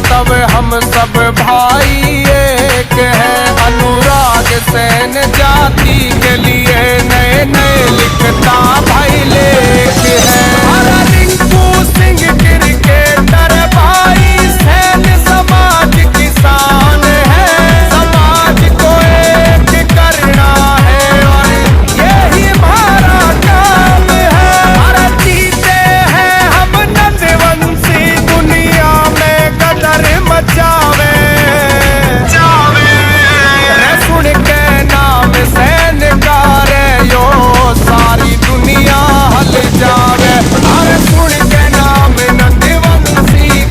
तब हम सब भाई एक है। अनुराग सेन जाति के लिए नए नए लिखता भाई लेख है। हरा रिंकू सिंह क्रिकेटर भाई सैन समाज किसान है। समाज को एक करना है और यही हमारा काम है। हरा जीते हैं हम नंदवंशी दुनिया में कदर मचावे सुन के नाम सैन गारे यो सारी दुनिया हल जावे। अरे सुन के नाम नंदवंशी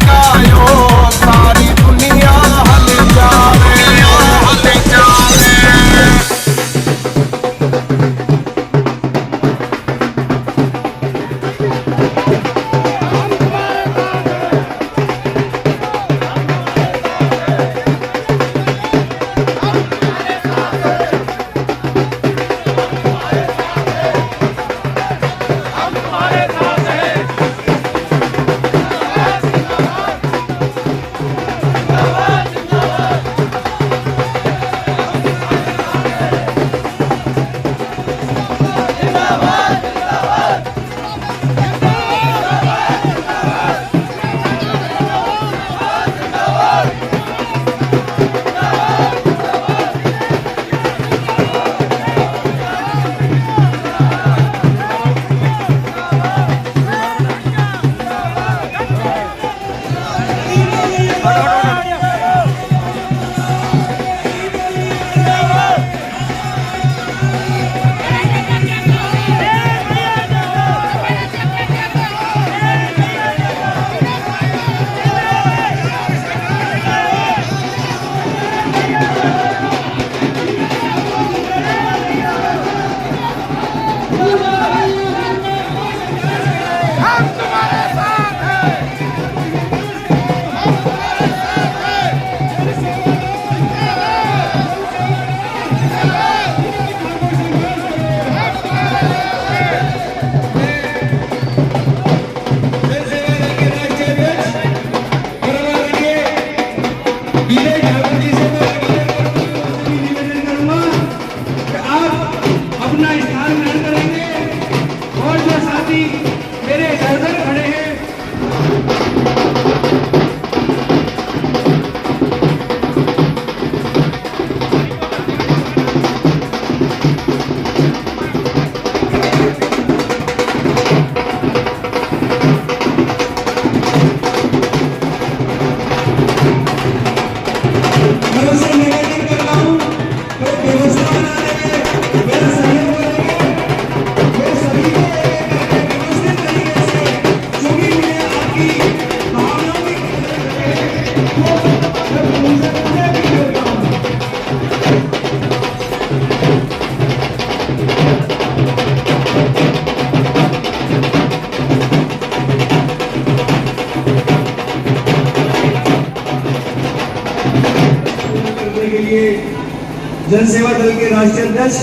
जन सेवा दल के राष्ट्रीय अध्यक्ष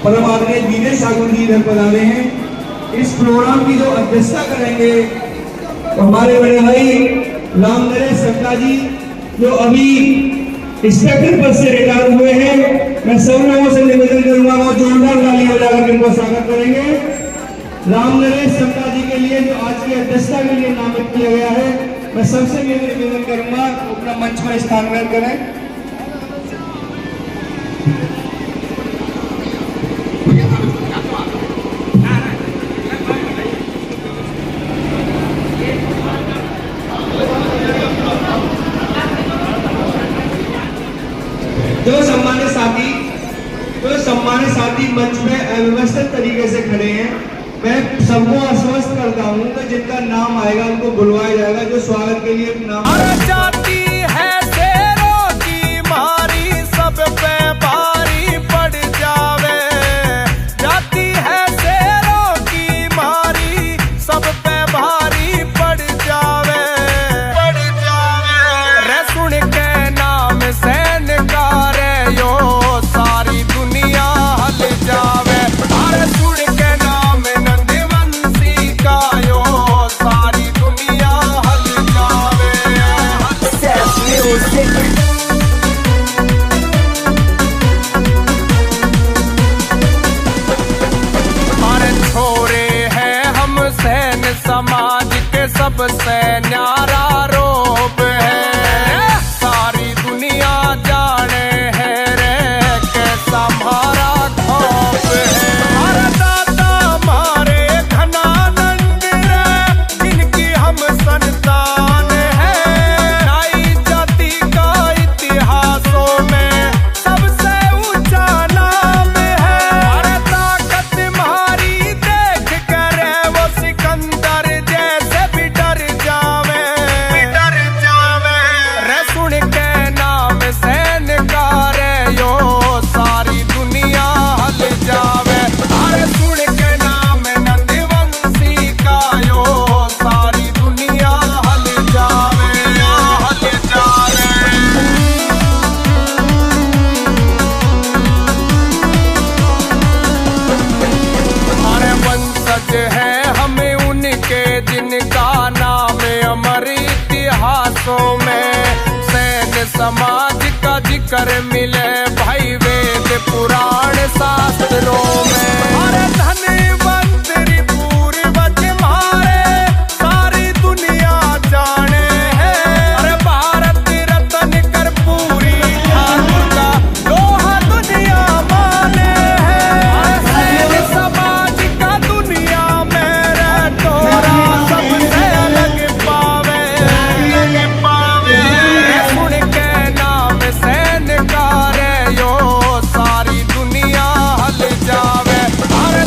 परम आदरणीय दिनेश ठाकुर जी इधर पधारे हैं। इस प्रोग्राम की जो अध्यक्षता करेंगे तो हमारे बड़े भाई राम नरेश सक्का जी, जो अभी इंस्पेक्टर पद से रिटायर हुए हैं। मैं सब लोगों से निवेदन करूंगा वो जोरदार तालियां बजाकर इनको स्वागत करेंगे। राम नरेश सक्का जी के लिए जो आज की अध्यक्षता के लिए नामित किया गया है, मैं सबसे निवेदन करूंगा अपना मंच पर स्थान ग्रहण करें। जो सम्मानित साथी मंच में अव्यवस्थित तरीके से खड़े हैं, मैं सबको आश्वस्त करता हूं कि जिनका नाम आएगा उनको बुलवाया जाएगा। जो स्वागत के लिए नाम जाती है शेरों की मारी, सब पे भारी पड़ जावे। जाती है शेरों की मारी, सब पे भारी पड़ जावे। रे सुन के नाम सैन का रे यो सारी दुनिया हल जावे। अरे सुन के नाम नंदवंशी का यो सारी दुनिया हल जावे। अरे छोरे हैं हम सैन समाज के सबसे न्यारा रोब है। सारी दुनिया जाने है रे कैसा हमारा खौफ है। अरे दादा हमारे घनानंद रे जिनकी हम संतान है। नाई जाति का इतिहासों में सबसे ऊंचा नाम है। अरे ताकत हमारी देख कर वो सिकंदर जैसे भी डर जावे। रे सुन के नाम सैन का रे यो सारी दुनिया हल जावे। अरे सुन के नाम नंदवंशी का यो सारी दुनिया हल जावे। अरे वंशज है हमें उनके जिनका नाम अमर इतिहासों में। सैन समाज का जिक्र मिले भाई वेद पुराण शास्त्रों में। अरे धनवंत पूर्वज मारे सारी दुनिया जाने हैं। अरे भारत रत्न कर्पूरी ठाकुर का लोहा दुनिया माने है। अरे सैन समाज का दुनिया में रे तोरा सबसे अलग पावे। सुन के नाम सैन का रे यो सारी दुनिया हल जावे। अरे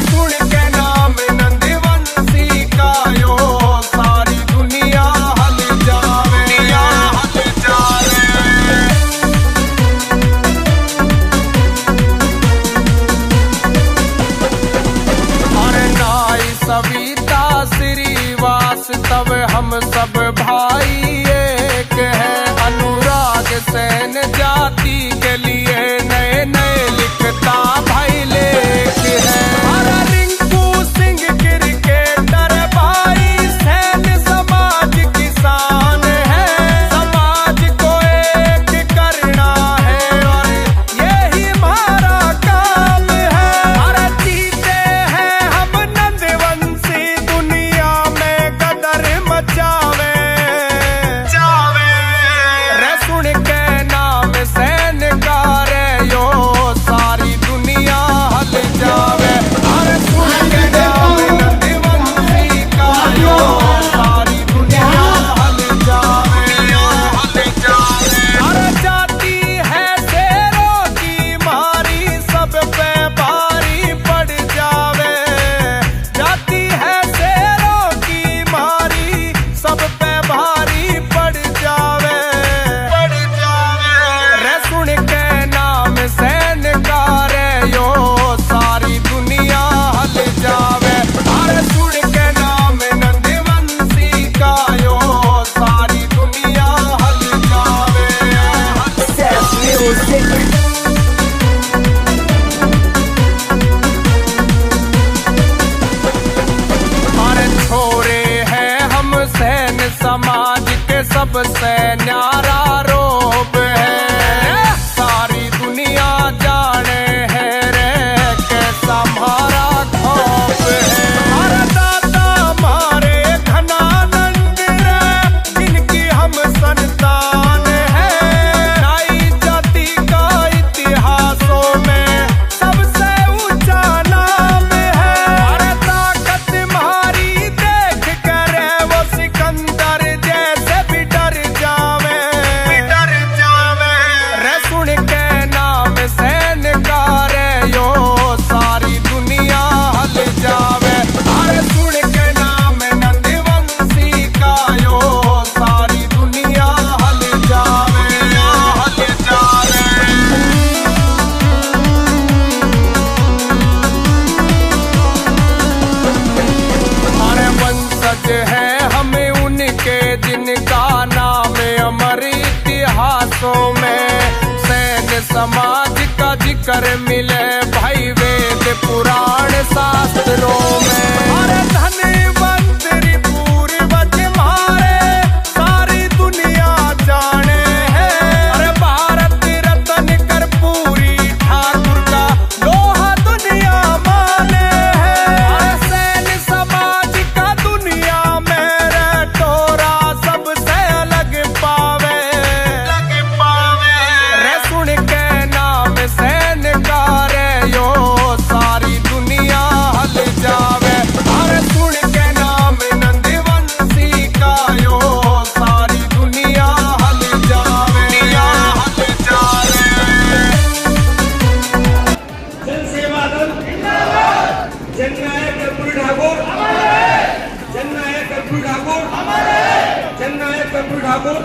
के सबसे न्यारा रोब है। सारी दुनिया जाने है रे कैसा हमारा खौफ है। हमारा दादा हमारे घनानंद रे इनकी हम संतान है। नाई जाति का इतिहासों में सबसे ऊंचा नाम है। अरे ताकत हमारी देख कर वो सिकंदर जैसे भी डर जावे रे। सुन के नाम सैन का रे यो सारी दुनिया हल जावे। अरे सुन के नाम नंदवंशी का यो सारी दुनिया हल जावे। हमारे वंशज है हमें उनके जिनका नाम अमर इतिहासों में। सैन्य समाज का जिक्र मिले भाई वेद पुराण शास्त्रों में। हमारे धनवंतरी पूर्वज मारे सारी दुनिया जाने हैं। अरे भारत रत्न कर्पूरी ठाकुर का लोहा दुनिया माने है। अरे सैन्य समाज का दुनिया में रे टोरा सबसे अलग पावे रे। सुन के नाम सैन का रे यो सारी दुनिया हल जावे। अरे सुन के नाम नंदवंशी का यो सारी दुनिया हल जावे। जन सेवा दल जननायक कर्पूरी ठाकुर, जननायक कर्पूरी ठाकुर, जननायक कर्पूरी ठाकुर।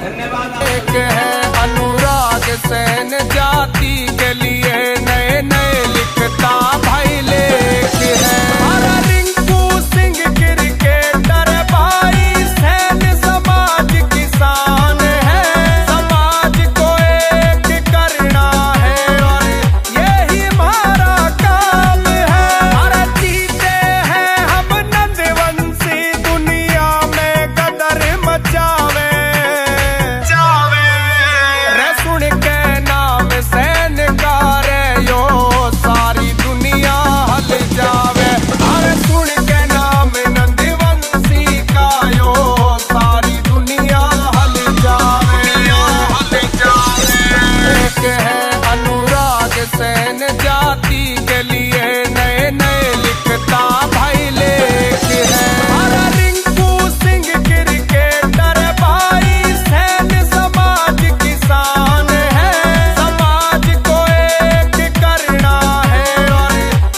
धन्यवाद। एक है अनुराग सेन जाति के लिए नए नए लिखता भाई लेख है। हमारा रिंकू सिंह क्रिकेटर भाई सैन्य समाज किसान है। समाज को एक करना है और यही हमारा काम है। अरे जीते हैं हम नंदवंशी दुनिया में कदर मचावे रे। सुन के नाम सैन का रे यो सारी दुनिया हल जावे। अरे सुन के नाम नंदवंशी का यो सारी दुनिया हल जावे। एक है अनुराग सेन जाति के लिए नए नए लिखता भाई लेख है। हमारा रिंकू सिंह क्रिकेटर भाई सैन्य समाज किसान है। समाज को एक करना है और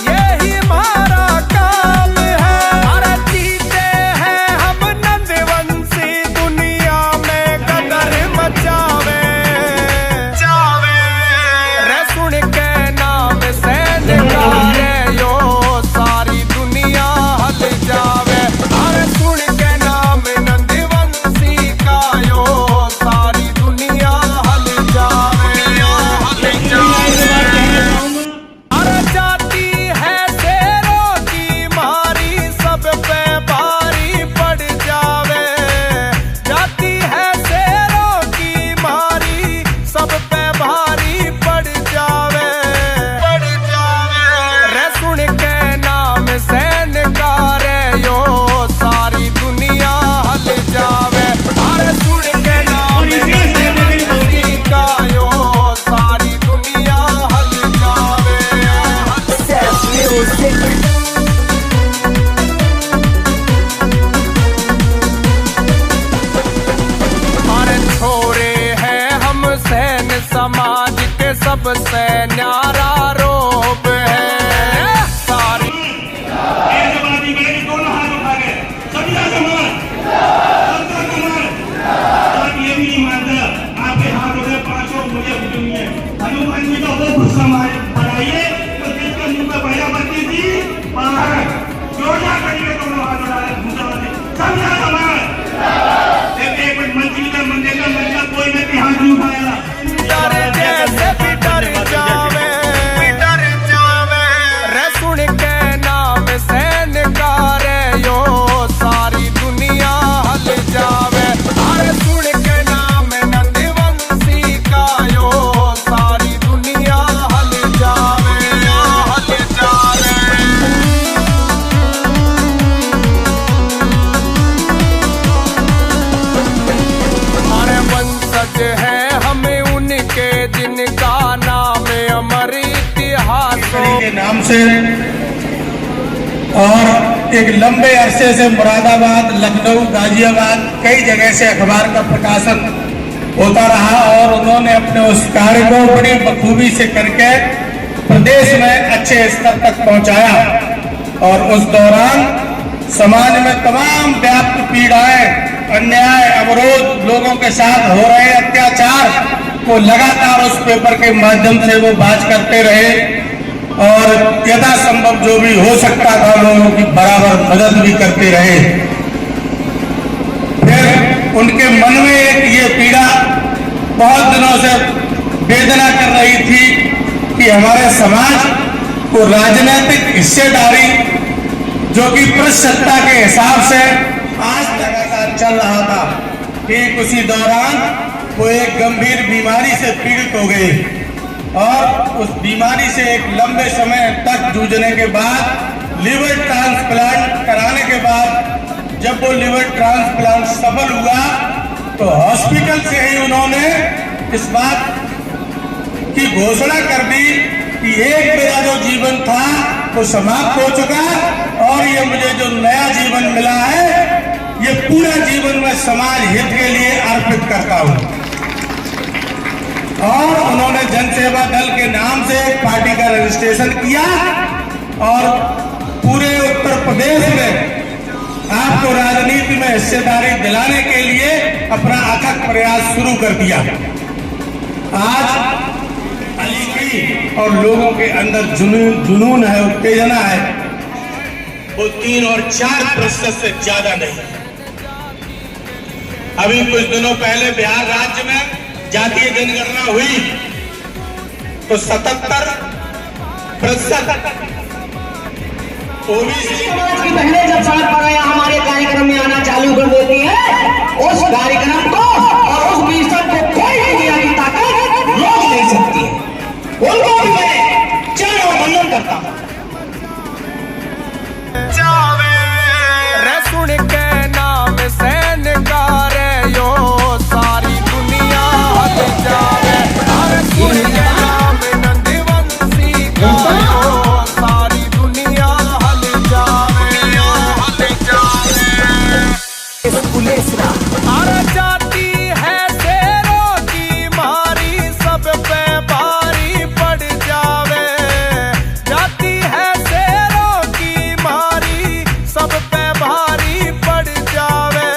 यही हमारा काम है। अरे जीते हैं हम नंदवंशी दुनिया में कदर मचावे रे। सुन के नाम सैन का रे यो सारी दुनिया हल जावे। अरे सुन के नाम नंदवंशी का यो सारी दुनिया हल जावे। अरे जाति है शेरों की मारी सब पे भारी पड़ जावे। जाति है शेरों की मारी सब पे भारी पड़ जावे रे। सुन के नाम सैन का रे यो सारी दुनिया हल जावे। अरे सुन के नाम नंदवंशी का यो सारी दुनिया हल जावे। अरे छोरे हैं हम सैन्य समाज के सबसे न्यारा रोब है। सारी ऐसे दोनों हाथ उठा के सभी का सम्मान, सबका सम्मान। आप ये भी नहीं मानता आपके हाथ उठे पांचों मुझे हुक्म है। हनुमान जी का वो गुस्सा मारे बढ़ाइए तो जिसका मुंह में भैया बनती थी बाहर जोड़ा करिए। दोनों हाथ उठा सबका सम्मान। एक मिनट मंत्री का मंदिर का मंदिर कोई व्यक्ति हाथ नहीं उठाया। डर जैसे भी डर जावे। से, और एक लंबे अरसे से मुरादाबाद, लखनऊ, गाजियाबाद कई जगह से अखबार का प्रकाशन होता रहा और उन्होंने अपने उस कार्य को बड़ी बखूबी से करके प्रदेश में अच्छे स्तर तक पहुंचाया। और उस दौरान समाज में तमाम व्याप्त पीड़ाएं, अन्याय, अवरोध, लोगों के साथ हो रहे अत्याचार को लगातार उस पेपर के माध्यम से वो बात करते रहे और यथासंभव जो भी हो सकता था लोगों की बराबर मदद भी करते रहे। फिर उनके मन में एक ये पीड़ा बहुत दिनों से वेदना कर रही थी कि हमारे समाज को राजनीतिक हिस्सेदारी, जो कि प्रसत्ता के हिसाब से आज लगातार चल रहा था, ठीक उसी दौरान वो एक गंभीर बीमारी से पीड़ित हो गए और उस बीमारी से एक लंबे समय तक जूझने के बाद लिवर ट्रांसप्लांट कराने के बाद जब वो लिवर ट्रांसप्लांट सफल हुआ तो हॉस्पिटल से ही उन्होंने इस बात की घोषणा कर दी कि एक मेरा जो जीवन था वो समाप्त हो चुका और ये मुझे जो नया जीवन मिला है ये पूरा जीवन मैं समाज हित के लिए अर्पित करता हूँ। और उन्होंने जनसेवा दल के नाम से पार्टी का रजिस्ट्रेशन किया और पूरे उत्तर प्रदेश में आपको राजनीति में हिस्सेदारी दिलाने के लिए अपना अथक प्रयास शुरू कर दिया। आज अलीगढ़ और लोगों के अंदर जुनून है, उत्तेजना है, वो 3 और 4% से ज्यादा नहीं। अभी कुछ दिनों पहले बिहार राज्य में जातीय जनगणना हुई तो 77% ओबीसी समाज की बहनें जब सड़क पर आया हमारे कार्यक्रम में आना चालू कर देती है, उस कार्यक्रम को और उस मिशन को कोई भी दुनिया की ताकत रोक नहीं सकती है। उनको भी मैं चरण और वंदन करता हूँ। रे सुन के नाम सैन गारे यो सारी दुनिया हल जावे। अरे सुन के नाम नंदवंशी का यो सारी दुनिया हल जावे, हल जावे। अरे जाती है शेरों की मारी सब पे भारी पड़ जावे। जाती है शेरों की मारी सब पे भारी पड़ जावे,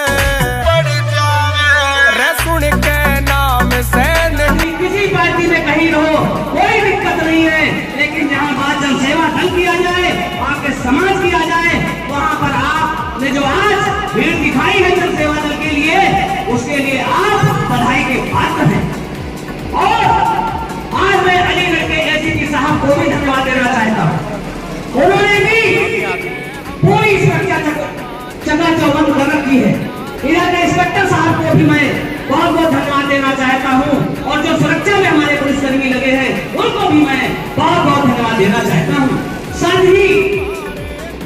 पड़ जावे। रे सुन के नाम सैन किसी पार्टी में कहीं रहो कोई दिक्कत नहीं है, लेकिन जहाँ बात जनसेवा दल किया जाए, आपके समाज किया जाए, वहाँ पर आपने जो आज भीड़ दिखाई है जनसेवा दल के लिए, उसके लिए आप बधाई के पात्र हैं। और आज मैं अलीगढ़ के एसीपी साहब को भी धन्यवाद देना चाहता हूँ। उन्होंने भी पूरी सुरक्षा चकाचौबंद कर रखी है। इधर के इंस्पेक्टर साहब को भी मैं बहुत बहुत धन्यवाद देना चाहता हूँ और जो सुरक्षा में हमारे पुलिसकर्मी लगे हैं उनको भी मैं बहुत बहुत धन्यवाद देना चाहता हूँ। साथ ही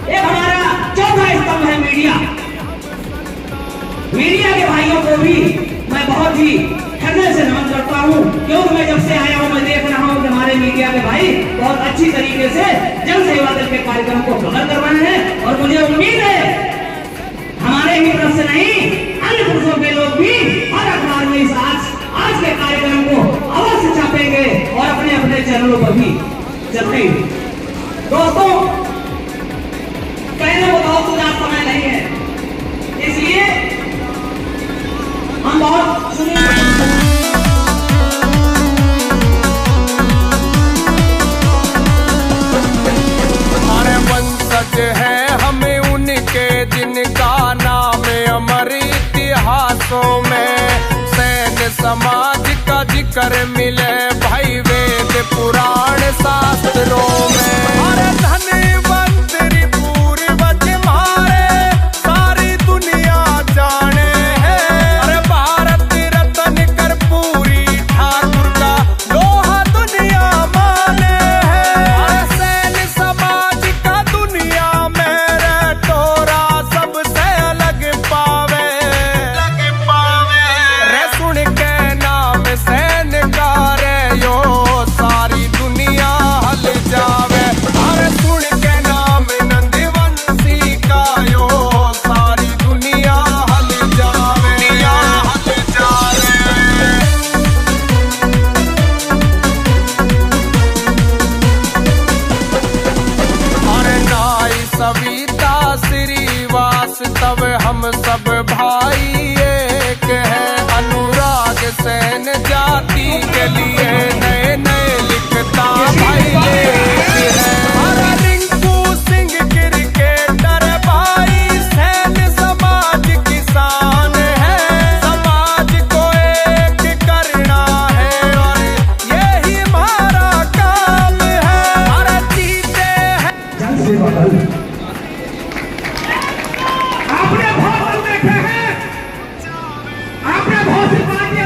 एक हमारा चौथा स्तंभ है मीडिया। मीडिया के भाइयों को भी मैं बहुत ही हृदय से नमन करता हूँ, क्योंकि मैं जब से आया हूँ मैं देख रहा हूँ कि हमारे मीडिया के भाई बहुत अच्छी तरीके से जन सेवा दल के कार्यक्रम को कवर कर रहे हैं और मुझे उम्मीद है हमारे ही तरफ से नहीं अन्य पुरुषों के लोग भी हर अखबार में इस आज के कार्यक्रम को अवश्य छापेंगे और अपने अपने चैनलों पर भी चलाएंगे। दोस्तों, कहने को बहुत ज्यादा समय नहीं है, इसलिए हम बहुत हमारे वंशज है हमें उनके जिनका नाम अमर इतिहासों में सैन्य समाज का जिक्र मिले भाई वेद पुराण शास्त्रों में। अरे धनवंत पूर्वज मारे सारी दुनिया जाने हैं। अरे भारत रत्न कर्पूरी ठाकुर का लोहा दुनिया माने है। अरे सैन्य समाज का दुनिया में रे तोरा सबसे अलग पावे, अलग पावे। रे सुन के नाम सैन गारे यो सारी दुनिया हल जावे।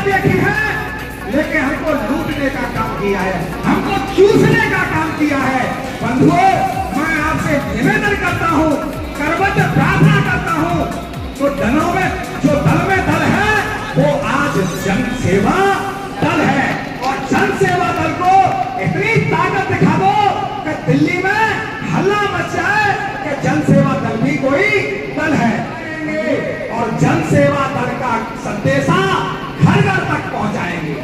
देखी है, लेकिन हमको लूटने का काम किया है, हमको चूसने का काम किया है। बंधुओं, मैं आपसे निवेदन करता हूँ, करबद्ध प्रार्थना करता हूँ, तो दलों में जो दल में दल है वो आज जन सेवा दल है, और जन सेवा दल को इतनी ताकत दिखा दो कि दिल्ली में हल्ला मच जाए कि जन सेवा दल भी कोई दल है, और जन सेवा दल का संदेशा घर घर तक पहुंचाएंगे।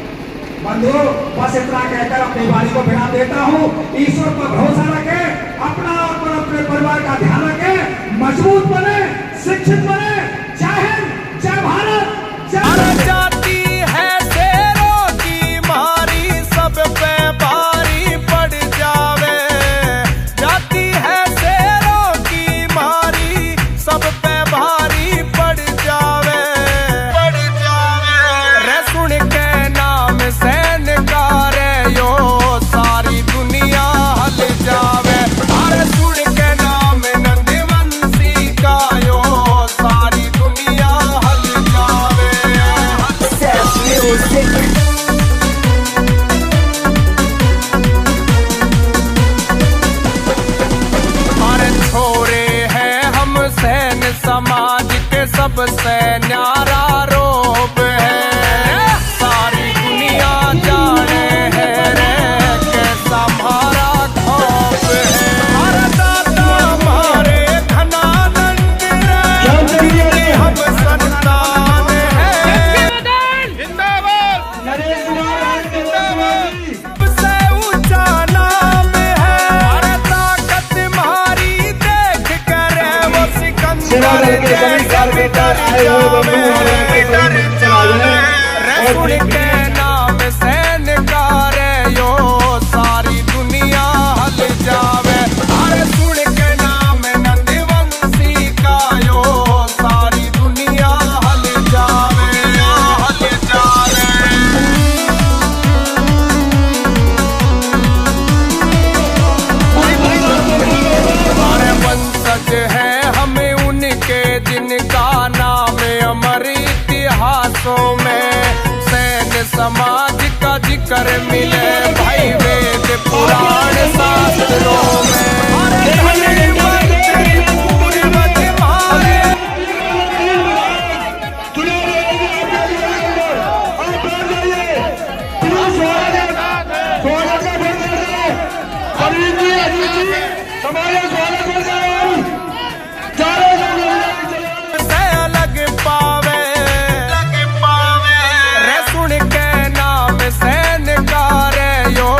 बंधुओं, बस इतना कहकर अपनी वाणी को विराम देता हूँ। ईश्वर पर भरोसा रखें, अपना और अपने परिवार का ध्यान रखें, मजबूत बने, शिक्षित बने। जय हिंद, जय भारत, जय जाती है शेरों की मारी, सब पे भारी पड़ जावे। जाती है शेरों की मारी, सब पे भारी पड़ जावे। रे सुन के नाम सैन कारे यो, सारी दुनिया हल जावे। अरे सुन के नाम नंदवंशी का यो, सारी दुनिया हल जावे। अरे छोरे हैं हम सैन समाज के, सबसे न्यारा रोब है। सारी दुनिया जाने है रे कैसा हमारा खौफ है। अरे दाता हमारे घनानंद रे, हम संतान है। सबसे ऊंचा नाम है, अरे ताकत हमारी देख कर वो सिकंदर जैसा डर जावे। रे सुन के नाम सैन कारे यो, सारी दुनिया हल जावे। अरे सुन के नाम नंदवंशी का यो, सारी दुनिया हल जावे, हल जावे। हमारे वंशज है हमें उनके, जिनका नाम अमर इतिहासों में। सैन समाज का जिक्र मिले भाई वेद पुराण शास्त्रों में। अरे धनी मंत्री पूर्वज हमारे, से अलग पावे। रे सुन के नाम सैन कारे यो,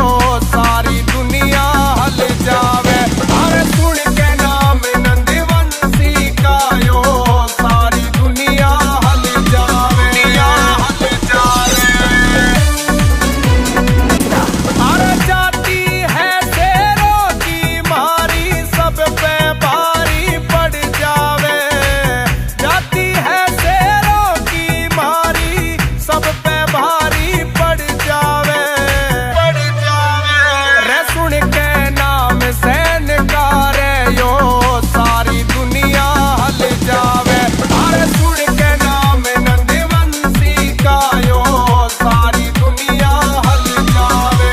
सारी दुनिया हल जावे। अरे सुन के नाम नंदवंशी का यो, सारी दुनिया हल जावे, हल जावे। अरे जाती है शेरों की मारी, सब पे भारी पड़ जावे। जाती है शेरों की मारी, सब पे भारी पड़ जावे। रे सुन के नाम सैन कारे यो, सारी दुनिया हल जावे। अरे सुन के नाम नंदवंशी का यो, सारी दुनिया हल जावे।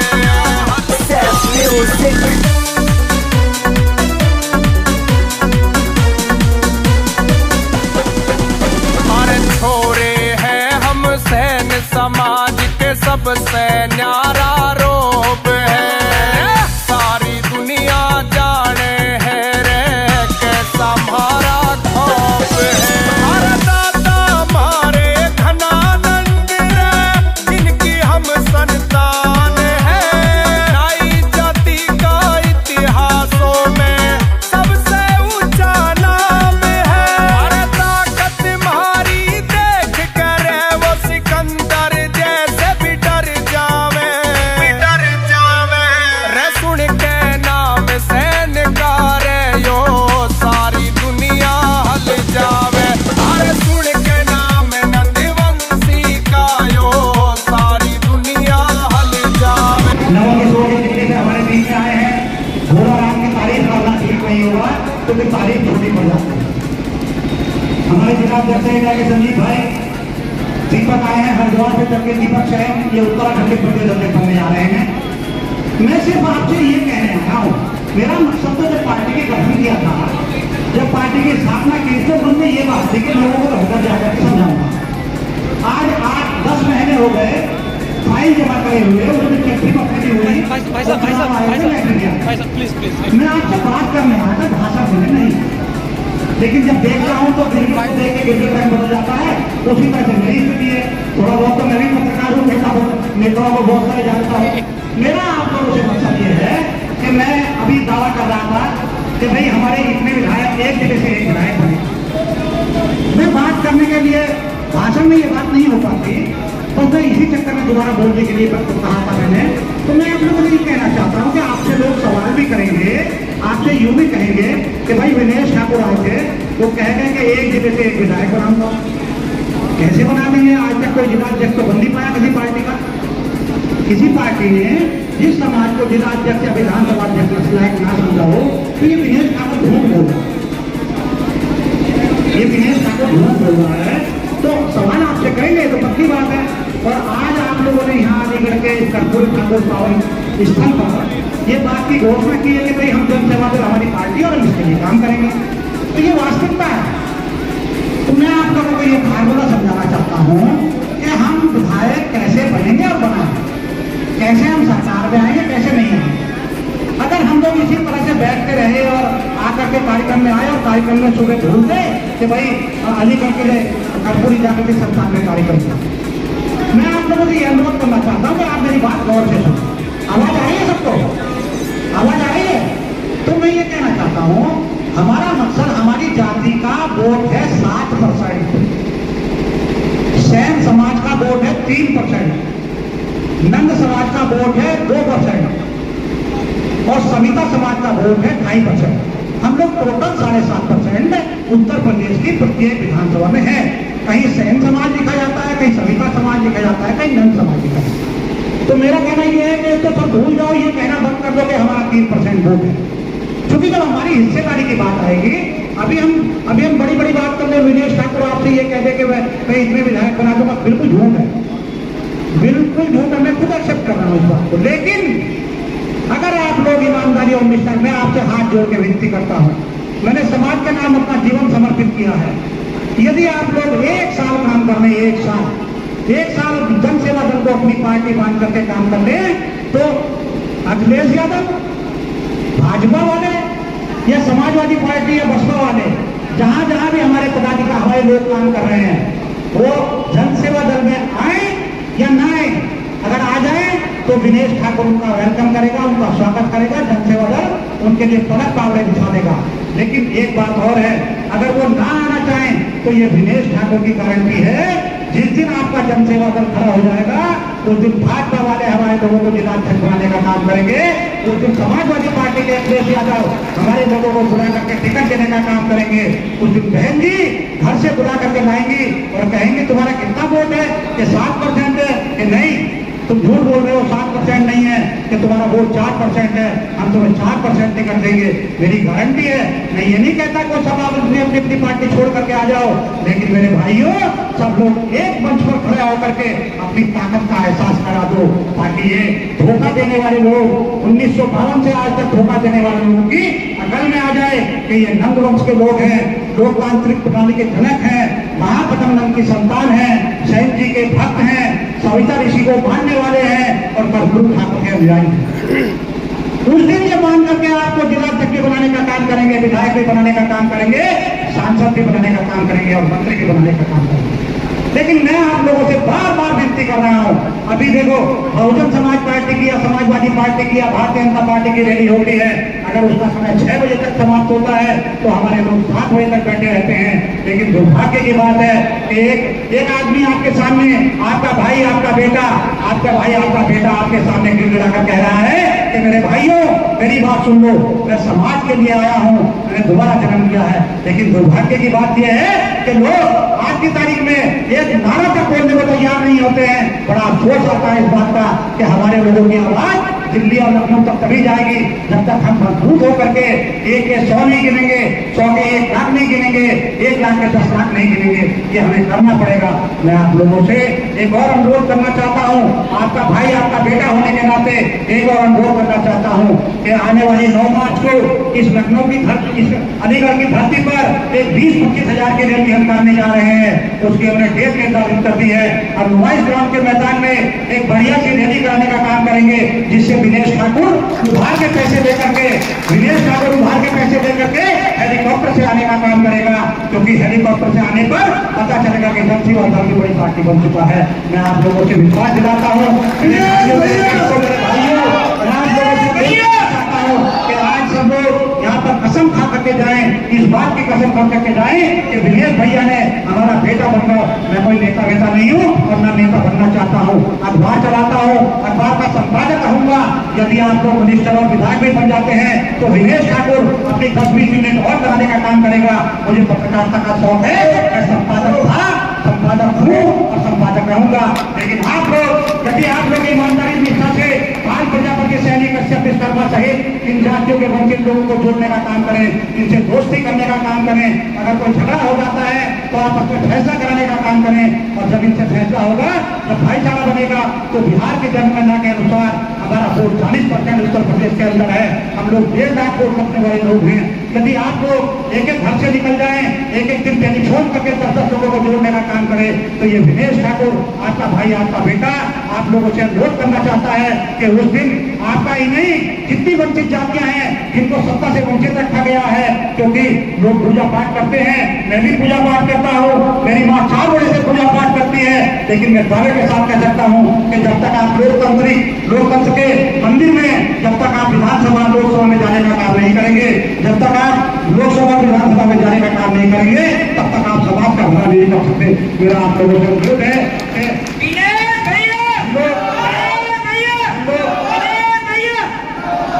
अरे छोरे हैं हम सैन समाज के, सबसे न्यारा रोब है। सारी दुनिया जाने है रे कैसा हमारा खौफ है। अरे दाता हमारे घनानंद रे, इनकी हम संतान है। नाई जाति का इतिहासों में सबसे ऊंचा नाम है। अरे ताकत हमारी देख कर वो सिकंदर जैसे भी डर जावे। रे सुन के नाम सैन कारे यो, सारी दुनिया हल जावे। अरे सुन के नाम नंदवंशी का यो, सारी दुनिया हल जावे। नवों के दो के जितने से हमारे बीच में आए हैं, भोला राम की तारीफ करना ठीक नहीं होगा, तो फिर तारीफ छोटी पड़ जाती है। हमारे जिला अध्यक्ष के संदीप भाई दीपक आए हैं हरिद्वार से चल के, दीपक शहर ये उत्तराखंड के प्रदेश अध्यक्ष बनने जा रहे हैं। मैं सिर्फ आपसे ये कहने आया हूँ, मेरा मकसद तो जब पार्टी के गठन किया था, जब पार्टी की स्थापना की तो हमने ये बात थी कि लोगों को घर जाकर के समझाऊंगा। आज 8-10 महीने हो गए फाइल जमा करे हुए, उसमें चिट्ठी पकड़ी हुई, मैं आपसे बात करने आया था, भाषा देने नहीं। लेकिन जब देखता हूँ तो देख के गिरगिट टाइम बदल जाता है, उसी तरह से मेरी स्थिति है। थोड़ा बहुत तो मैं भी पत्रकार हूँ, देखता हूँ नेताओं को बहुत सारे जानता हूँ। मेरा आप लोगों से मकसद ये है कि मैं अभी दावा कर रहा था कि भाई हमारे इतने विधायक एक जगह से एक विधायक बने। मैं बात करने के लिए भाषण में ये बात नहीं हो पाती, तो मैं इसी चक्कर में दोबारा बोलने के लिए कहा था मैंने। तो मैं आप लोगों को ये कहना चाहता हूँ कि आपसे लोग सवाल भी करेंगे, आपसे यूं भी कहेंगे कि भाई विनेश ठाकुर आए थे, वो कह गए कि एक जगह से एक विधायक बनाऊंगा। कैसे बना देंगे? आज तक कोई जिलाध्यक्ष तो बन नहीं पाया किसी पार्टी का। किसी पार्टी ने जिस समाज को जिलाध्यक्ष या विधानसभा अध्यक्ष लायक ना समझा हो, तो ये विनेश ठाकुर झूठ बोल रहा है। ये विनेश ठाकुर झूठ बोल रहा है, तो सवाल आपसे करेंगे तो पक्की बात है। और आज आप लोगों ने यहाँ अलीगढ़ के कर्पूरी ठाकुर पावन स्थल पर ये बात की घोषणा की है कि भाई हम जन सेवा दल हमारी पार्टी और हम इसके लिए काम करेंगे, तो ये वास्तविकता है। तो मैं आप लोगों को ये फार्मूला समझाना चाहता हूँ कि हम विधायक कैसे बनेंगे और बनाएंगे, कैसे हम सरकार में आएंगे, कैसे नहीं आएंगे। अगर हम लोग इसी तरह से बैठते रहे और आकर के कार्यक्रम में आए और कार्यक्रम में सुबह भूल गए कि भाई अलीगढ़ के लिए कर्पूरी जाकर के संस्थान में कार्यक्रम किया, मैं आप लोगों से ये अनुरोध करना चाहता हूँ कि आप मेरी बात गौर से सुनो। आवाज आ रही है सबको? आवाज आ रही है? तो मैं ये कहना चाहता हूँ, हमारा मकसद, हमारी जाति का वोट है 7%, सैन समाज का वोट है 3%, नंद समाज का वोट है 2% और सविता समाज का वोट है 2.5%। हम लोग टोटल 7.5% उत्तर प्रदेश की प्रत्येक विधानसभा में है। कहीं सैन समाज लिखा जाता है, कहीं सविता समाज लिखा जाता है, कहीं नंद समाज लिखा जाता है। तो मेरा कहना यह है कि तो सब भूल जाओ, ये कहना बंद कर दो कि हमारा 3% वोट है। क्योंकि जब हमारी हिस्सेदारी की बात आएगी, अभी हम बड़ी बड़ी बात कर रहे, विनेश ठाकुर आपसे ये कह दे कि मैं इसमें विधायक बना दूंगा, बिल्कुल झूठ है, बिल्कुल झूठ है। मैं खुद एक्सेप्ट कर रहा हूँ इस बात को। लेकिन अगर आप लोग ईमानदारी और निष्ठा, मैं आपसे हाथ जोड़ के विनती करता हूँ, मैंने समाज के नाम अपना जीवन समर्पित किया है। यदि आप लोग 1 साल काम कर रहे हैं, 1 साल जन सेवा दल को अपनी पार्टी बांध करके काम कर ले, तो अखिलेश यादव, भाजपा वाले या समाजवादी पार्टी या बसपा वाले, जहां जहां भी हमारे पदाधिकारी हमारे लोग काम कर रहे हैं, वो जन सेवा दल में आए या ना आए, अगर आ जाए तो विनेश ठाकुर उनका वेलकम करेगा, उनका स्वागत करेगा, जन सेवा दल उनके लिए पलक पावड़े बिछा देगा। लेकिन एक बात और है, अगर वो ना आना चाहें तो ये विनेश ठाकुर की गारंटी है, जिस दिन आपका जन सेवा दल खड़ा हो जाएगा उस दिन भाजपा वाले हमारे लोगों को जिलाध्यक्ष बनाने का काम करेंगे, उस दिन समाजवादी पार्टी के अखिलेश यादव हमारे लोगों को बुला करके टिकट देने का काम करेंगे। उस दिन बहन जी घर से बुला करके लाएंगी और कहेंगे तुम्हारा कितना वोट है, कि 7% है, कि नहीं तुम झूठ बोल रहे हो, 7% नहीं है, कि तुम्हारा वोट 4% है, हम तुम्हें 4% टिकट देंगे, मेरी गारंटी है। मैं ये नहीं कहता कि सब आप अपनी अपनी पार्टी छोड़ करके आ जाओ, लेकिन मेरे भाइयों सब लोग एक मंच पर खड़े होकर के अपनी ताकत का एहसास करा दो, ताकि ये धोखा देने वाले लोग 1952 से आज तक धोखा देने वाले लोगों की अकल में आ जाए कि ये नंद वंश के लोग हैं, लोकतांत्रिक प्रणाली के जनक हैं, महापटम नंद की संतान हैं, सैन जी के भक्त हैं, सविता ऋषि को मानने वाले हैं और कर्पूरी ठाकुर के अनुयायी हैं। उस दिन ये मान करके आपको जिलाध्यक्ष बनाने का काम करेंगे, विधायक भी बनाने का काम करेंगे, सांसद भी बनाने का काम करेंगे और मंत्री भी बनाने का काम करेंगे। लेकिन मैं आप लोगों से बार बार विनती कर रहा हूं, अभी देखो बहुजन समाज पार्टी की या समाजवादी पार्टी की या भारतीय जनता पार्टी की रैली होती है, अगर उसका समय 6 बजे तक समाप्त होता है तो हमारे लोग 7 बजे तक बैठे रहते हैं। लेकिन दुर्भाग्य की बात है कि एक आदमी आपके सामने, आपका भाई आपका बेटा आपके सामने गिड़गिड़ा कर कह रहा है कि मेरे भाइयों मेरी बात सुन लो, मैं समाज के लिए आया हूं, मैंने दोबारा जन्म लिया है। लेकिन दुर्भाग्य की बात यह है कि लोग आज की तारीख में एक नारा तक बोलने को तैयार नहीं होते हैं। बड़ा अफसोस आता है इस बात का कि हमारे लोगों की आवाज दिल्ली और लखनऊ तक तभी जाएगी जब तक हम मजबूत होकर के 1 के 100 नहीं गिनेंगे, 100 के 1 लाख नहीं गिनेंगे, 1 लाख के 10 लाख नहीं गिनेंगे। ये हमें करना पड़ेगा। मैं आप लोगों से एक और अनुरोध करना चाहता हूँ, आपका भाई आपका बेटा होने के नाते एक और अनुरोध करना चाहता हूँ कि आने वाली 9 मार्च को इस लखनऊ की धरती, इस अलीगढ़ की धरती पर एक 20-25 हजार की रैली हम करने जा रहे हैं। उसकी हमने डेट निर्धारित कर दी है और नुमाइश ग्राउंड के मैदान में एक बढ़िया सी रैली कराने का काम करेंगे, जिससे विनेश ठाकुर उधार के पैसे लेकर के हेलीकॉप्टर से आने का काम करेगा, क्योंकि हेलीकॉप्टर से आने पर पता चलेगा कि जनता और दल की बड़ी पार्टी बन चुका है। मैं आप लोगों से विश्वास दिलाता हूँ, कि आज सब लोग यहाँ पर कसम खा करके जाएं, इस बात की कसम खा करके जाएं कि विनेश भैया ने हमारा बेटा बनकर, मैं कोई नेता नहीं हूँ और ना नेता बनना चाहता हूँ, अखबार चलाता हूँ, अखबार का संपादक रहूंगा। यदि आप लोग मिनिस्टर और विधायक भी बन जाते हैं तो विनेश ठाकुर अपनी 10-20 मिनट और कराने का काम करेगा। मुझे पत्रकारिता का शौक है, मैं संपादक था, संपादक हूँ और संपादक रहूंगा। लेकिन आप लोग, यदि आप लोग ईमानदारी निष्ठा से बाल प्रजापति सैनिक कश्यप विश्वकर्मा सहित इन जातियों के वंचित लोगों को जोड़ने का काम करें, इनसे दोस्ती करने का काम करें। अगर कोई झगड़ा हो जाता है तो आपस में फैसला कराने का काम करें, और जब इनसे फैसला होगा, जब भाईचारा बनेगा, तो बिहार की जनगणना के अनुसार हमारा वोट 40% उत्तर प्रदेश के अंदर है। हम लोग 1.5 लाख वोट रखने वाले लोग हैं। यदि आप लोग एक घर से निकल जाएं, एक दिन टेलीफोन करके 10 लोगों को जोड़ने का काम करें, तो ये विनेश ठाकुर आपका भाई, आपका बेटा, आप लोगों से अनुरोध करना चाहता है कि उस दिन आपका ही नहीं, जितनी वंचित जातियां हैं जिनको सत्ता से वंचित रखा गया है, क्योंकि लोग पूजा पाठ करते हैं, मैं भी पूजा पाठ करता हूँ, मेरी माँ 4 बजे से पूजा पाठ करती है, लेकिन मैं दावे के साथ कह सकता हूँ कि जब तक आप लोकतंत्र के मंदिर में, जब तक आप विधानसभा लोकसभा में जाने का काम नहीं करेंगे, जब तक आप लोकसभा विधानसभा में जाने का काम नहीं करेंगे, तब तक आप समाज का भला नहीं कर सकते। मेरा आप लोगों से अनुरोध है कि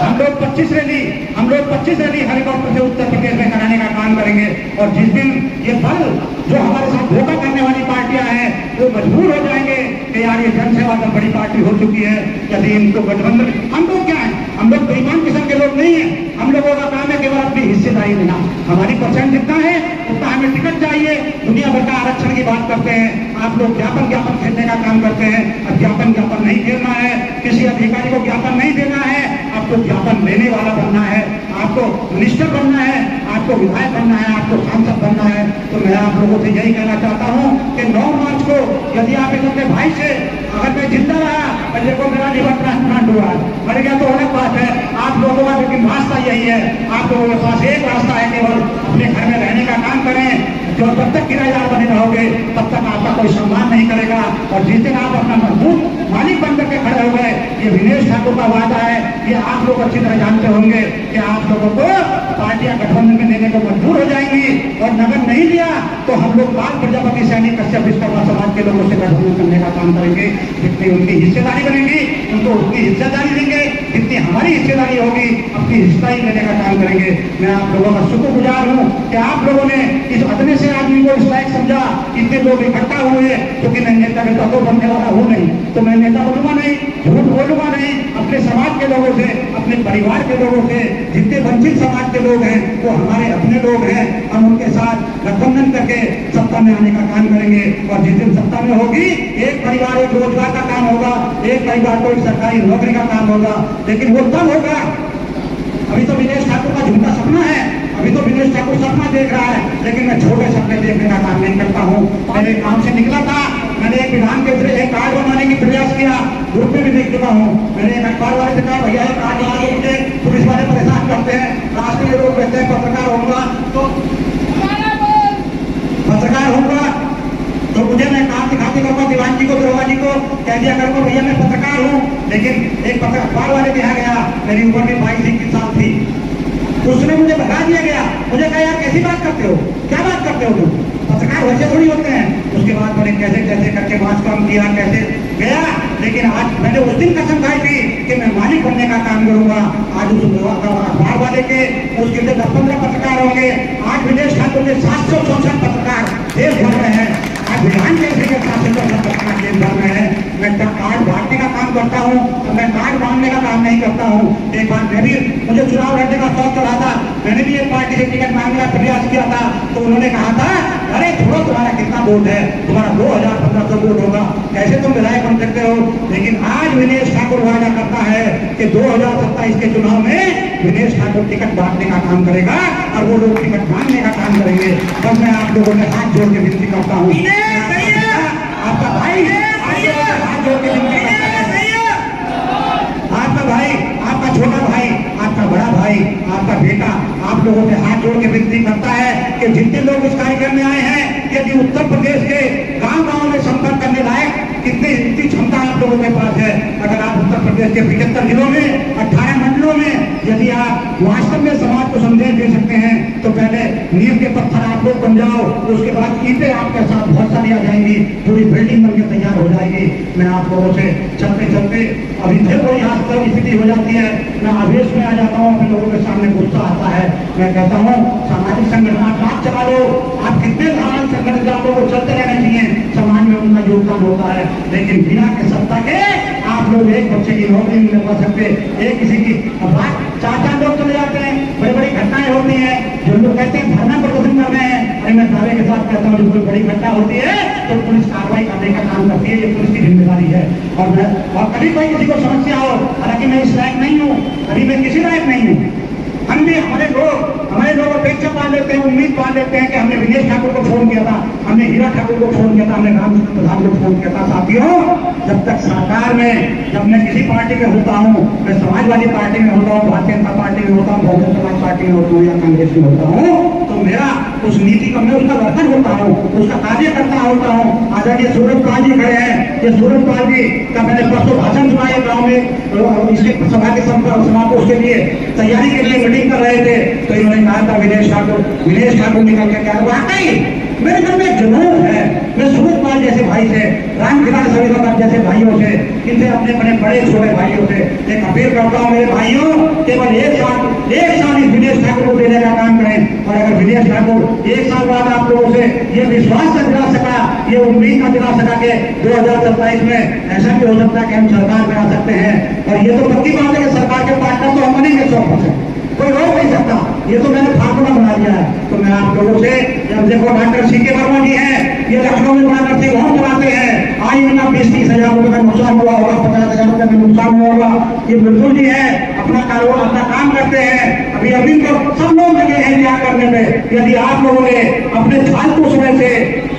हम लोग 25 रैली हेलीकॉप्टर से उत्तर प्रदेश में कराने का काम करेंगे। और जिस दिन ये दल जो हमारे साथ धोखा करने वाली पार्टियां हैं, वो मजबूर हो जाएंगे कि यार ये जनसेवा दल बड़ी पार्टी हो चुकी है, यदि इनको गठबंधन, हम लोग क्या है, हम लोग बेईमान किस्म के लोग नहीं है। हम लोगों का काम है केवल अपनी हिस्सेदारी देना। हमारी परसेंट जितना है उतना हमें टिकट चाहिए। दुनिया भर का आरक्षण की बात करते हैं, आप लोग ज्ञापन खेलने का काम करते हैं। अब ज्ञापन नहीं खेलना है, किसी अधिकारी को ज्ञापन नहीं देना है, आपको ज्ञापन लेने वाला बनना है, आपको मिनिस्टर बनना है, आपको विधायक बनना है, आपको सांसद बनना है। तो मैं आप लोगों से यही कहना चाहता हूँ कि 9 मार्च को यदि आप एक अपने भाई से, अगर मैं जिंदा रहा, देखो मेरा लिवर ट्रांसप्लांट हुआ, मर गया तो अलग बात है, आप लोगों का लेकिन रास्ता यही है, आप लोगों के पास एक रास्ता है, केवल अपने घर में रहने का काम करें। जो जब तक किराएदार बने रहोगे तब तक आपका कोई सम्मान नहीं करेगा। और जिस दिन आप अपना मजबूत मालिक बन करके खड़े हो गए, ये विनेश ठाकुर का वादा है, ये आप लोग अच्छी तरह जानते होंगे कि आप लोगों को पार्टियां गठबंधन में देने को मजबूर हो जाएंगी। और नगर नहीं दिया तो हम लोग बाल प्रजापति सैनिक कश्यप विश्वकर्मा समाज के लोगों से गठबंधन करने का काम करेंगे। जितनी उनकी हिस्सेदारी बनेगी उनको उतनी हिस्सेदारी देंगे, जितनी हमारी हिस्सेदारी होगी अपनी हिस्सेदारी लेने का काम करेंगे। मैं आप लोगों का शुक्रगुजार हूँ कि आप लोगों ने इस अदने से आदमी को इस लायक समझा, इतने लोग इकट्ठा हुए, क्योंकि मैं नेता तो बनने वाला हूँ नहीं, तो मैं नेता बनूंगा नहीं, झूठ बोलूंगा नहीं। अपने समाज के लोगों से, अपने परिवार के लोगों से, जितने वंचित समाज के लोग हैं वो हमारे अपने लोग हैं, हम उनके साथ गठबंधन करके सत्ता में आने का काम करेंगे। और जिस दिन सत्ता में होगी, एक परिवार एक रोजगार का काम होगा, एक परिवार को एक सरकारी नौकरी का काम होगा। लेकिन वो तब होगा, अभी तो विनेश ठाकुर का झूठा सपना है, अभी तो विनेश ठाकुर सपना देख रहा है, लेकिन मैं छोटे सपने देखने का काम नहीं करता हूँ। मैंने काम से निकला था, मैंने एक विधान के अंदर एक कार्ड बनाने की प्रयास किया, ग्रुप में भी देख चुका हूँ। मैंने एक अखबार वाले से कहा, भैया एक कार्ड बना के मुझे पुलिस वाले परेशान करते हैं, रास्ते में लोग कहते हैं पत्रकार होगा तो मुझे मैं काम दिखाते करूँगा, दीवान जी को, दरोगा जी को कह दिया करूँगा भैया मैं पत्रकार हूँ। लेकिन एक अखबार वाले भी आ गया, मेरी उम्र भी 22-21 साल थी, उसने मुझे भगा दिया गया। मुझे कहा यार कैसी बात करते हो, क्या बात करते हो तुम, पत्रकार वैसे थोड़ी होते हैं। उसके बाद मैंने कैसे कैसे करके मार्च काम किया, कैसे गया। लेकिन आज मैंने उस दिन कसम खाई थी कि मैं मालिक बनने का काम करूंगा। आज उस अखबार वाले के उसके 10-15 पत्रकार होंगे, आज विनेश ठाकुर के 764 पत्रकार देश भर में है, आज विधान जैसे के 764 पत्रकार देश भर में है। मैं कार्ड बांटने का काम करता हूँ, तो मैं कार्ड बांटने का काम नहीं करता हूँ। एक बार मैं भी, मुझे चुनाव लड़ने का शौक चला था, मैंने भी एक पार्टी से टिकट मांगने का प्रयास किया था, तो उन्होंने कहा था अरे छोड़ो तुम्हारा कितना वोट है, तुम्हारा 2,000-1,500 वोट होगा, कैसे तुम विधायक बन सकते हो। लेकिन आज विनेश ठाकुर वादा करता है कि 2027 के चुनाव में विनेश ठाकुर टिकट बांटने का काम करेगा और वो लोग टिकट मांगने का काम करेंगे। बस मैं आप लोगों ने हाथ जोड़ के विनती करता हूँ, आपका भाई हाथ जोड़ के विनती करता है, आपका भाई, आपका छोटा भाई, आपका बड़ा भाई, आपका बेटा आप लोगों से हाथ जोड़ के विनती करता है कि जितने लोग इस कार्यक्रम में आए हैं, यदि उत्तर प्रदेश के गांव-गांव में संपर्क करने लायक इतनी क्षमता आप लोगों के पास है, अगर आप उत्तर प्रदेश के 75 जिलों में 18 मंडलों में यदि आप वास्तव में समाज को संदेश दे सकते हैं, तो पहले नींव के पत्थर आप लोग बन जाओ, उसके बाद ईंटें आपके साथ बहुत सारी आ जाएंगी, पूरी बिल्डिंग बनकर तैयार हो जाएगी। मैं आप लोगों से चलते चलते अभी फिर कोई हाथ स्थिति हो जाती है, मैं आवेश में आ जाता हूँ, अपने लोगों के सामने गुस्सा आता है, मैं कहता हूँ सामाजिक संगठन आप चला लो, आप कितने सामाजिक संगठन आप लोगों को चलते रहने चाहिए, समाज में उनका योगदान होता है, लेकिन बिना के सत्ता के आप लोग एक बच्चे की नौकरी नहीं लगा सकते, एक किसी की बात 4-4 लोग चले जाते हैं, बड़ी बड़ी घटनाएं होती हैं, जो लोग कहते हैं धरना प्रदर्शन कर रहे हैं, अरे मैं दावे के साथ कहता हूँ जो कोई बड़ी घटना होती है तो पुलिस कार्रवाई करने का काम करती है, ये पुलिस की जिम्मेदारी है। और कभी कोई किसी को समस्या हो, हालांकि मैं इस लायक नहीं हूँ, अभी मैं किसी लायक नहीं हूँ, हम भी हमारे लोग अपेक्षा पाल लेते हैं, उम्मीद पाल लेते हैं कि हमने विनेश ठाकुर को फोन किया था, हमने हीरा ठाकुर को फोन किया था, हमने रामचंद्र प्रधान को फोन किया था। साथियों, जब तक सरकार में, जब मैं किसी पार्टी में होता हूँ, मैं समाजवादी पार्टी में होता हूँ, भारतीय जनता पार्टी में होता हूँ, बहुजन समाज पार्टी में होता हूँ या कांग्रेस में होता हूँ, तो मेरा उस नीति का, मैं उसका वर्तन होता हूँ, उसका कार्यकर्ता होता हूँ। आदरणीय सूरज पाल जी खड़े हैं, ये सूरज पाल जी का मैंने परसों भाषण सुना है गाँव में, इसके सभा के समापन के लिए तैयारी के लिए मीटिंग कर रहे थे, तो इन्होंने कहा था विनेश ठाकुर निकल के क्या वाकई मेरे घर में जुनून है, मैं सूरज पाल जैसे भाई से, रामकिलार सविता जैसे भाइयों से, इनसे अपने अपने बड़े छोटे भाइयों से एक अपील करता हूँ, मेरे भाइयों केवल एक साल इस विनेश ठाकुर को देने का काम करें, और अगर विनेश ठाकुर 1 साल बाद आप लोगों से ये विश्वास से दिला सका, ये उम्मीद का दिला सका कि 2027 में ऐसा भी हो सकता है कि हम सरकार बना सकते हैं, और ये तो पक्की बात है कि सरकार के पार्टनर तो हम बनेंगे 100%, कोई रोक नहीं सकता, ये तो मैंने फार्मूला बना दिया है। तो मैं आप लोगों से, जब देखो डॉक्टर सीके वर्मा जी हैं, ये लखनऊ में बड़ा नर्सिंग होम चलाते हैं, आज इनका 20-30 हजार रुपये का नुकसान हुआ होगा, 50 हजार रुपये का नुकसान हुआ होगा, ये बिल्कुल जी है, अपना कारोबार अपना काम करते हैं, अभी तो सब लोग लगे हैं यहाँ करने में। यदि आप लोगों ने अपने फालतू समय से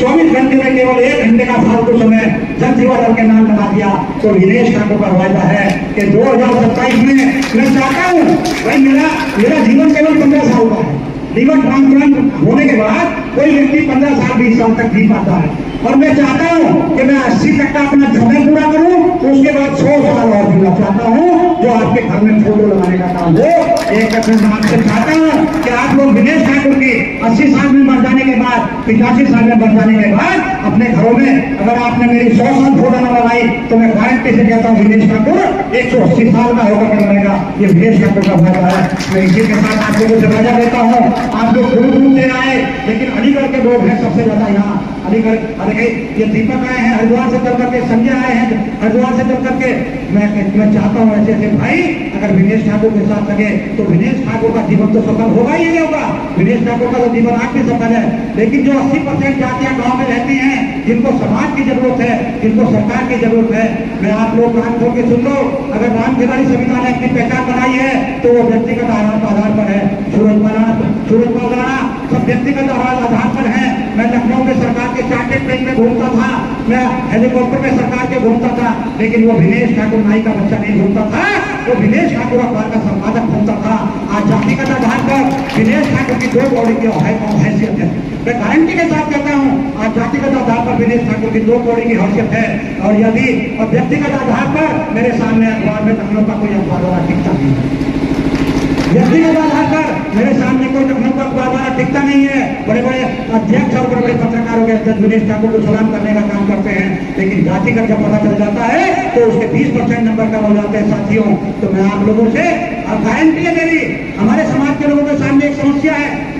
24 घंटे में केवल 1 घंटे का फालतू समय जन सेवा दल के नाम लगा दिया, तो विनेश ठाकुर का वायदा है कि 2027 में मैं चाहता हूँ, भाई मेरा जीवन केवल 15 साल का है, जीवन ट्रांसप्लांट होने के बाद कोई व्यक्ति 15 साल 20 साल तक जी पाता है, और मैं चाहता हूँ कि मैं 80% अपना समय पूरा करूँ, उसके बाद 100 साल और जीना चाहता हूँ, जो आपके घर में फोटो लगाने का काम हो। एक आपसे चाहता हूँ कि आप लोग विनेश ठाकुर की 80 साल में मर जाने के बाद, 85 साल में मर जाने के बाद अपने घरों में, अगर आपने मेरी 100 साल फोटो न लगाई, तो मैं गारंटी से कहता हूँ विनेश ठाकुर 180 साल का होकर रहेगा, ये विनेश ठाकुर का वादा है। मैं इसी के साथ आप लोगों से वादा देता हूँ, आप लोग दूर से आए, लेकिन अलीगढ़ के लोग हैं सबसे ज्यादा यहाँ, अलीगढ़, अरे ये दीपक आए हैं हरिद्वार से चल करके, संजय आए हैं हरिद्वार से चल करके, मैं चाहता हूँ ऐसे ऐसे भाई अगर विनेश ठाकुर के साथ लगे तो विनेश ठाकुर का जीवन तो सफल होगा ही नहीं होगा, विनेश ठाकुर का तो जीवन आज भी सफल है। लेकिन जो 80% जातियां गांव में रहती हैं, जिनको समाज की जरूरत है, जिनको सरकार की जरूरत है, मैं आप लोग कान खोल के सुन लो, अगर रामकिलारी सविता ने अपनी पहचान बनाई है तो वो व्यक्तिगत आधार पर है, सूरज राणा सब व्यक्तिगत आधार पर है। मैं लखनऊ में सरकार के चार्टेड प्लेन में घूमता था, मैं हेलीकॉप्टर में सरकार के घूमता था, लेकिन वो विनेश ठाकुर नाई का बच्चा नहीं घूमता था, वो विनेश ठाकुर अखबार का संपादक घूमता था। आज जातिगत आधार पर विनेश ठाकुर की 2 कौड़ी की हैसियत है, मैं गारंटी के साथ कहता हूँ, आज जातिगत आधार पर विनेश ठाकुर की 2 कौड़ी की हैसियत है। और यदि व्यक्तिगत आधार पर मेरे सामने अखबार में लखनऊ का कोई अखबार वाला टिकता नहीं है, व्यक्तिगत आधार पर मेरे सामने कोई लखनऊ का अखबार वाला टिकता नहीं है। बड़े बड़े अध्यक्ष और बड़े बड़े पत्रकारों के विनेश ठाकुर को सलाम करने का काम करते हैं, लेकिन जातिगत जब पता चल जाता है तो उसके 20% नंबर कम हो जाते हैं। साथियों, तो मैं आप लोगों से, अब गारंटी है मेरी, हमारे समाज के लोगों के सामने एक समस्या है।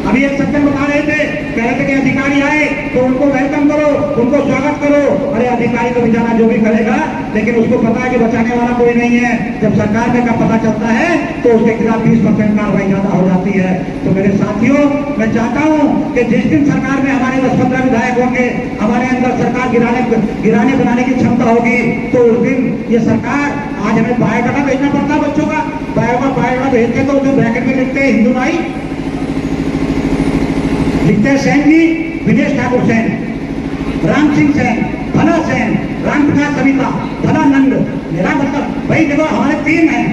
अभी एक सज्जन बता रहे थे, कह रहे थे कि अधिकारी आए तो उनको वेलकम करो, उनको स्वागत करो। अरे अधिकारी तो बेचारा जो भी करेगा, लेकिन उसको पता है कि बचाने वाला कोई नहीं है। जब सरकार का पता चलता है तो उसके खिलाफ 20% कार्रवाई ज्यादा हो जाती है। तो मेरे साथियों, मैं चाहता हूं कि जिस दिन सरकार में हमारे 10-15 विधायक होंगे, हमारे अंदर सरकार गिराने बनाने की क्षमता होगी, तो उस दिन ये सरकार, आज हमें बायोडाटा भेजना पड़ता है बच्चों का, बायोडाटा भेज के तो ब्रैकेट में लिखते हैं हिंदू भाई, लिखते हैं सेन जी, विनेश ठाकुर सेन, राम सिंह सेन, फला सेन, राम प्रकाश सविता, फला नंद। मेरा मतलब भाई देखो, हमारे 3 हैं,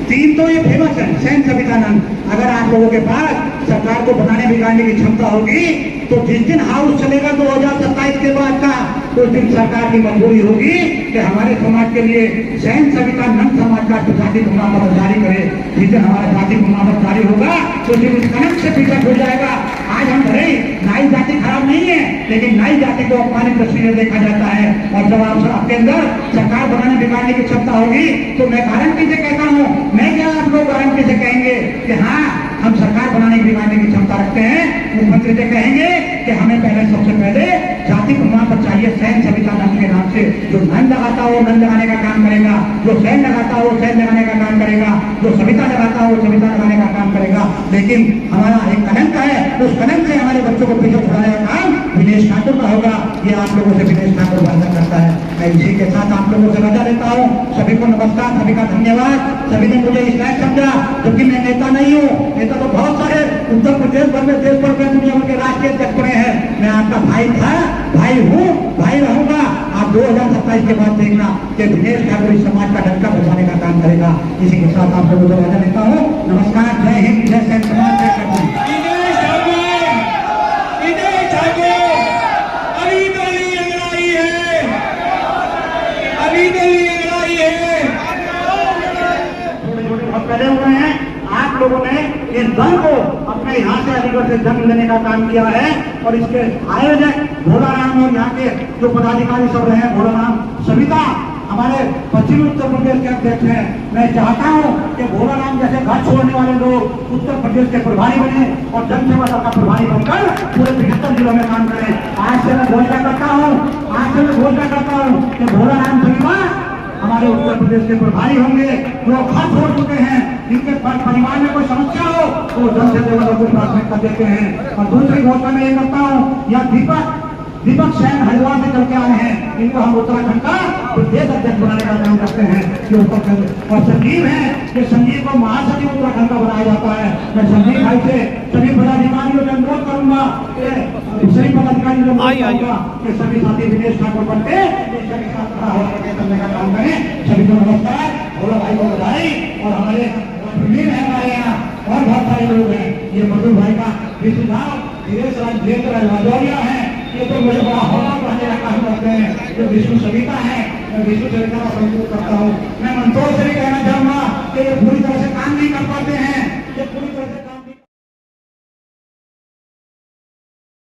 3 तो ये फेमस है, सेन, सविता, नंद। अगर आप लोगों के पास सरकार को बनाने बिगाड़ने की क्षमता होगी, तो जिस दिन हाउस चलेगा 2027 के बाद का, उस दिन सरकार की मजबूरी होगी कि हमारे समाज के लिए सेन, सविता, नंद समाज का जाति प्रमाण पत्र जारी करे। जिस दिन हमारा जाति प्रमाण पत्र जारी होगा, तो दिन इस कलंक से पीछा हो जाएगा। आज हम भले नाई जाति खराब नहीं है, लेकिन नाई जाति को अपमानित दृष्टि से देखा जाता है। और जब आपके अंदर सरकार बनाने बिगाड़ने की क्षमता होगी, तो मैं गारंटी से कहता हूँ, मैं क्या आप लोग गारंटी से कहेंगे कि हाँ, हम सरकार बनाने बिगाड़ने की क्षमता रखते हैं। मुख्यमंत्री से कहेंगे कि हमें सबसे पहले जाति प्रमाण पत्र चाहिए, सेन, सविता, नंद के नाम से। जो नंद लगाता हो नंद लगाने का काम करेगा, जो सेन लगाता हो सेन लगाने का काम करेगा, जो सविता लगाता हो सविता लगाने का काम करेगा। लेकिन हमारा एक कलंक है, उस कलंक से हमारे बच्चों को पीछे छुड़ाने का काम विनेश ठाकुर का होगा। ये आप लोगों से विनेश ठाकुर वादा करता है। मैं इसी के साथ आप लोगों से रजा लेता हूँ। सभी को नमस्कार, सभी का धन्यवाद। सभी ने मुझे इस लायक समझा, जबकि मैं नेता नहीं हूँ। नेता तो बहुत सारे उत्तर प्रदेश भर में, देश भर में, दुनिया भर के राष्ट्रीय अध्यक्ष बने हैं। मैं आपका भाई था, भाई हूँ, भाई रहूंगा। आप 2027 के बाद देखना कि विनेश ठाकुर इस समाज का डंका बजाने का काम करेगा। इसी के साथ आप लोगों को रजा लेता हूँ। नमस्कार, जय हिंद, जय सेन समाज, जय ठाकुर। करे हुए हैं आप लोगों ने इस दल को अपने यहाँ से अलीगढ़ से जन्म लेने का काम किया है। और इसके आयोजक भोलाराम और यहाँ के जो पदाधिकारी सब रहे हैं, भोलाराम, सविता, हमारे पश्चिमी उत्तर प्रदेश के अध्यक्ष हैं। मैं चाहता हूँ कि भोलाराम जैसे घर छोड़ने वाले लोग उत्तर प्रदेश के प्रभारी बने और जनसेवा दल का प्रभारी बनकर पूरे 75 जिलों में काम करें। आज से मैं घोषणा करता हूँ कि भोलाराम, सविता हमारे उत्तर प्रदेश के प्रभारी होंगे। जो घर छोड़ चुके हैं, जिनके परिवार में कोई समस्या हो, तो जनसेवा को प्राथमिकता देते हैं। और दूसरी घोषणा में ये करता हूँ, यह दीपक सेन हरिद्वार से चल के आए हैं, इनको हम उत्तराखंड का प्रदेश अध्यक्ष बनाने का काम करते हैं। ये उत्तराखंड और संजीव है, ये संजीव को महासचिव उत्तराखंड का बनाया जाता है। मैं संजीव भाई से सभी पदाधिकारियों से अनुरोध करूंगा कि सभी साथी विनेश ठाकुर बनते करने का काम करें। सभी को नमस्कार, भोला भाई को बधाई। और हमारे हमारे यहाँ और बहुत सारे लोग हैं। ये मधु भाई का विश्वधाम, धीरेश राजौरिया है, ये तो मुझे बड़ा हौसला बढ़ाने का काम करते हैं। जो विष्णु सविता है, मैं विष्णु सविता का संबोधन करता हूँ। मैं मंत्रों से भी कहना चाहूंगा कि ये